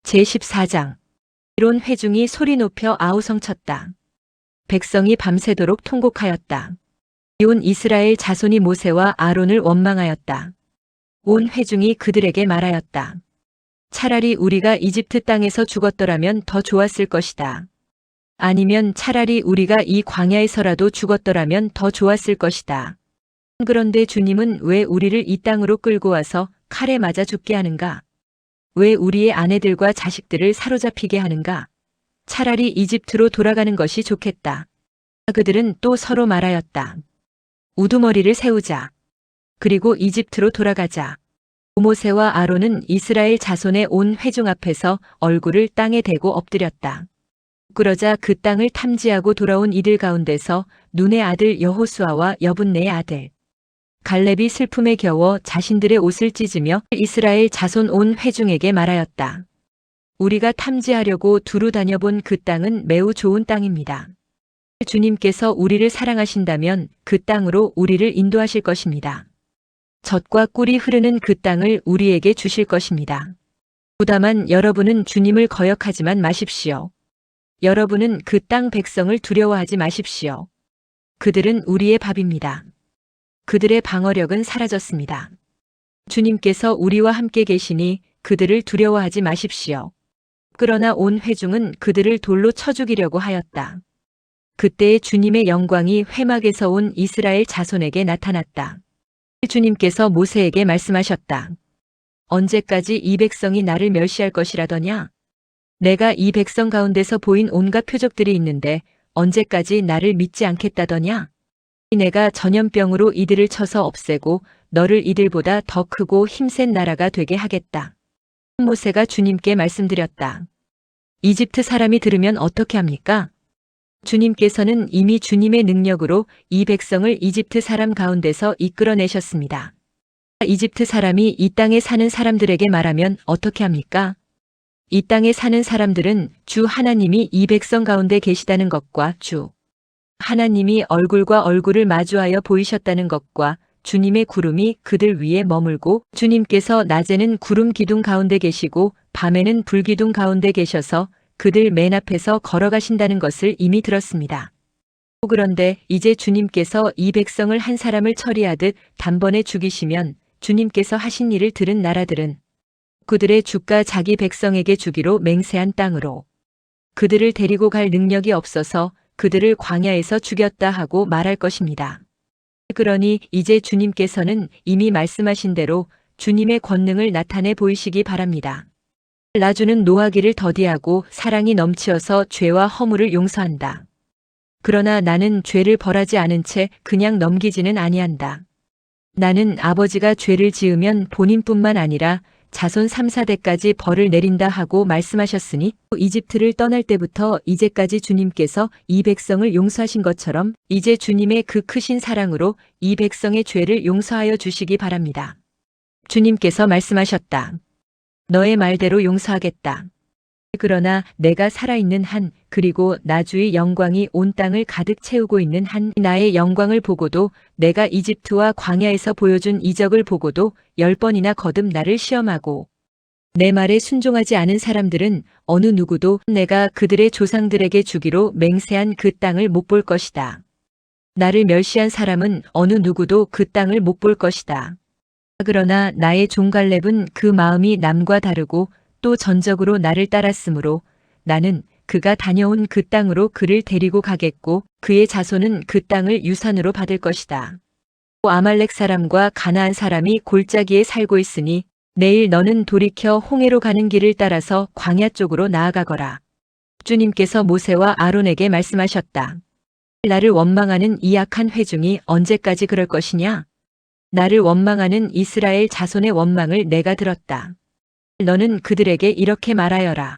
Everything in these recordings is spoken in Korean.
제14장. 이론 회중이 소리 높여 아우성쳤다. 백성이 밤새도록 통곡하였다. 온 이스라엘 자손이 모세와 아론을 원망하였다. 온 회중이 그들에게 말하였다. 차라리 우리가 이집트 땅에서 죽었더라면 더 좋았을 것이다. 아니면 차라리 우리가 이 광야에서라도 죽었더라면 더 좋았을 것이다. 그런데 주님은 왜 우리를 이 땅으로 끌고 와서 칼에 맞아 죽게 하는가? 왜 우리의 아내들과 자식들을 사로잡히게 하는가? 차라리 이집트로 돌아가는 것이 좋겠다. 그들은 또 서로 말하였다. 우두머리를 세우자. 그리고 이집트로 돌아가자. 모세와 아론은 이스라엘 자손의 온 회중 앞에서 얼굴을 땅에 대고 엎드렸다. 그러자 그 땅을 탐지하고 돌아온 이들 가운데서 눈의 아들 여호수아와 여분네의 아들 갈렙이 슬픔에 겨워 자신들의 옷을 찢으며 이스라엘 자손 온 회중에게 말하였다. 우리가 탐지하려고 두루 다녀본 그 땅은 매우 좋은 땅입니다. 주님께서 우리를 사랑하신다면 그 땅으로 우리를 인도하실 것입니다. 젖과 꿀이 흐르는 그 땅을 우리에게 주실 것입니다. 다만 여러분은 주님을 거역하지만 마십시오. 여러분은 그 땅 백성을 두려워하지 마십시오. 그들은 우리의 밥입니다. 그들의 방어력은 사라졌습니다. 주님께서 우리와 함께 계시니 그들을 두려워하지 마십시오. 그러나 온 회중은 그들을 돌로 쳐 죽이려고 하였다. 그때에 주님의 영광이 회막에서 온 이스라엘 자손에게 나타났다. 주님께서 모세에게 말씀하셨다. 언제까지 이 백성이 나를 멸시할 것이라더냐? 내가 이 백성 가운데서 보인 온갖 표적들이 있는데 언제까지 나를 믿지 않겠다더냐? 내가 전염병으로 이들을 쳐서 없애고 너를 이들보다 더 크고 힘센 나라가 되게 하겠다. 모세가 주님께 말씀드렸다. 이집트 사람이 들으면 어떻게 합니까? 주님께서는 이미 주님의 능력으로 이 백성을 이집트 사람 가운데서 이끌어내셨습니다. 이집트 사람이 이 땅에 사는 사람들에게 말하면 어떻게 합니까? 이 땅에 사는 사람들은 주 하나님이 이 백성 가운데 계시다는 것과 주 하나님이 얼굴과 얼굴을 마주하여 보이셨다는 것과 주님의 구름이 그들 위에 머물고 주님께서 낮에는 구름 기둥 가운데 계시고 밤에는 불 기둥 가운데 계셔서 그들 맨 앞에서 걸어가신다는 것을 이미 들었습니다. 그런데 이제 주님께서 이 백성을 한 사람을 처리하듯 단번에 죽이시면 주님께서 하신 일을 들은 나라들은 그들의 주가 자기 백성에게 주기로 맹세한 땅으로 그들을 데리고 갈 능력이 없어서 그들을 광야에서 죽였다 하고 말할 것입니다. 그러니 이제 주님께서는 이미 말씀하신 대로 주님의 권능을 나타내 보이시기 바랍니다. 나주는 노하기를 더디하고 사랑이 넘치어서 죄와 허물을 용서한다. 그러나 나는 죄를 벌하지 않은 채 그냥 넘기지는 아니한다. 나는 아버지가 죄를 지으면 본인뿐만 아니라 자손 3, 4대까지 벌을 내린다 하고 말씀하셨으니 이집트를 떠날 때부터 이제까지 주님께서 이 백성을 용서하신 것처럼 이제 주님의 그 크신 사랑으로 이 백성의 죄를 용서하여 주시기 바랍니다. 주님께서 말씀하셨다. 너의 말대로 용서하겠다. 그러나 내가 살아있는 한 그리고 나주의 영광이 온 땅을 가득 채우고 있는 한 나의 영광을 보고도 내가 이집트와 광야에서 보여준 이적을 보고도 10번이나 거듭 나를 시험하고 내 말에 순종하지 않은 사람들은 어느 누구도 내가 그들의 조상들에게 주기로 맹세한 그 땅을 못 볼 것이다. 나를 멸시한 사람은 어느 누구도 그 땅을 못 볼 것이다. 그러나 나의 종 갈렙은 그 마음이 남과 다르고 또 전적으로 나를 따랐으므로 나는 그가 다녀온 그 땅으로 그를 데리고 가겠고 그의 자손은 그 땅을 유산으로 받을 것이다. 아말렉 사람과 가나안 사람이 골짜기에 살고 있으니 내일 너는 돌이켜 홍해로 가는 길을 따라서 광야 쪽으로 나아가거라. 주님께서 모세와 아론에게 말씀하셨다. 나를 원망하는 이 악한 회중이 언제까지 그럴 것이냐? 나를 원망하는 이스라엘 자손의 원망을 내가 들었다. 너는 그들에게 이렇게 말하여라.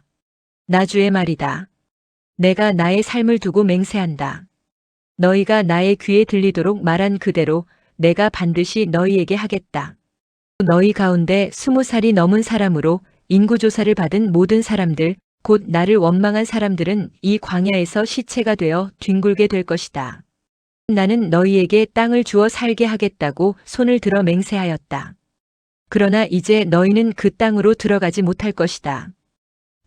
나 주의 말이다. 내가 나의 삶을 두고 맹세한다. 너희가 나의 귀에 들리도록 말한 그대로 내가 반드시 너희에게 하겠다. 너희 가운데 20살이 넘은 사람으로 인구조사를 받은 모든 사람들, 곧 나를 원망한 사람들은 이 광야에서 시체가 되어 뒹굴게 될 것이다. 나는 너희에게 땅을 주어 살게 하겠다고 손을 들어 맹세하였다. 그러나 이제 너희는 그 땅으로 들어가지 못할 것이다.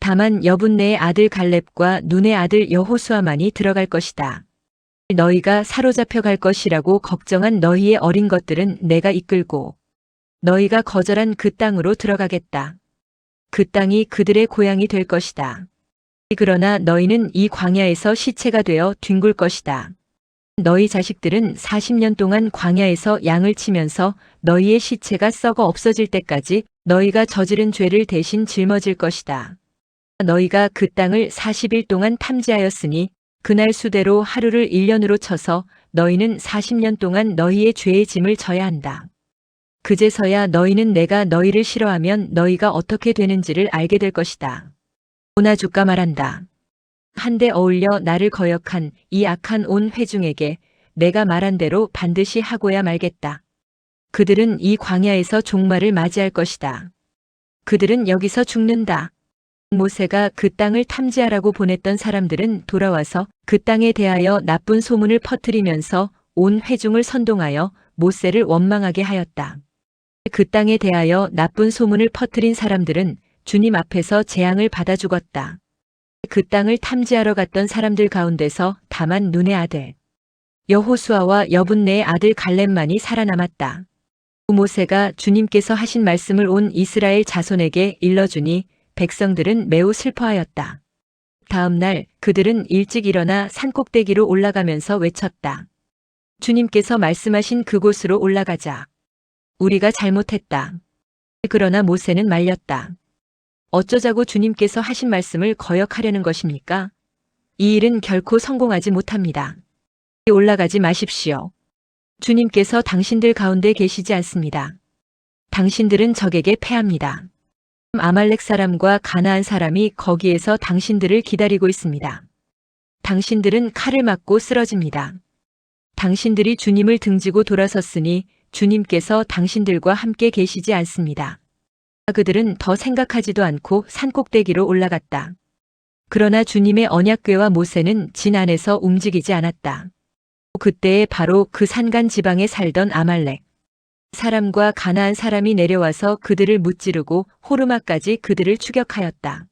다만 여분네의 아들 갈렙과 눈의 아들 여호수아만이 들어갈 것이다. 너희가 사로잡혀 갈 것이라고 걱정한 너희의 어린 것들은 내가 이끌고 너희가 거절한 그 땅으로 들어가겠다. 그 땅이 그들의 고향이 될 것이다. 그러나 너희는 이 광야에서 시체가 되어 뒹굴 것이다. 너희 자식들은 40년 동안 광야에서 양을 치면서 너희의 시체가 썩어 없어질 때까지 너희가 저지른 죄를 대신 짊어질 것이다. 너희가 그 땅을 40일 동안 탐지하였으니 그날 수대로 하루를 1년으로 쳐서 너희는 40년 동안 너희의 죄의 짐을 져야 한다. 그제서야 너희는 내가 너희를 싫어하면 너희가 어떻게 되는지를 알게 될 것이다. 오나주가 말한다. 한데 어울려 나를 거역한 이 악한 온 회중에게 내가 말한 대로 반드시 하고야 말겠다. 그들은 이 광야에서 종말을 맞이할 것이다. 그들은 여기서 죽는다. 모세가 그 땅을 탐지하라고 보냈던 사람들은 돌아와서 그 땅에 대하여 나쁜 소문을 퍼뜨리면서 온 회중을 선동하여 모세를 원망하게 하였다. 그 땅에 대하여 나쁜 소문을 퍼뜨린 사람들은 주님 앞에서 재앙을 받아 죽었다. 그 땅을 탐지하러 갔던 사람들 가운데서 다만 눈의 아들 여호수아와 여분네의 아들 갈렙만이 살아남았다. 모세가 주님께서 하신 말씀을 온 이스라엘 자손에게 일러주니 백성들은 매우 슬퍼하였다. 다음 날 그들은 일찍 일어나 산꼭대기로 올라가면서 외쳤다. 주님께서 말씀하신 그곳으로 올라가자. 우리가 잘못했다. 그러나 모세는 말렸다. 어쩌자고 주님께서 하신 말씀을 거역하려는 것입니까? 이 일은 결코 성공하지 못합니다. 올라가지 마십시오. 주님께서 당신들 가운데 계시지 않습니다. 당신들은 적에게 패합니다. 아말렉 사람과 가나안 사람이 거기에서 당신들을 기다리고 있습니다. 당신들은 칼을 맞고 쓰러집니다. 당신들이 주님을 등지고 돌아섰으니 주님께서 당신들과 함께 계시지 않습니다. 그들은 더 생각하지도 않고 산꼭대기로 올라갔다. 그러나 주님의 언약궤와 모세는 진 안에서 움직이지 않았다. 그때에 바로 그 산간 지방에 살던 아말렉 사람과 가나안 사람이 내려와서 그들을 무찌르고 호르마까지 그들을 추격하였다.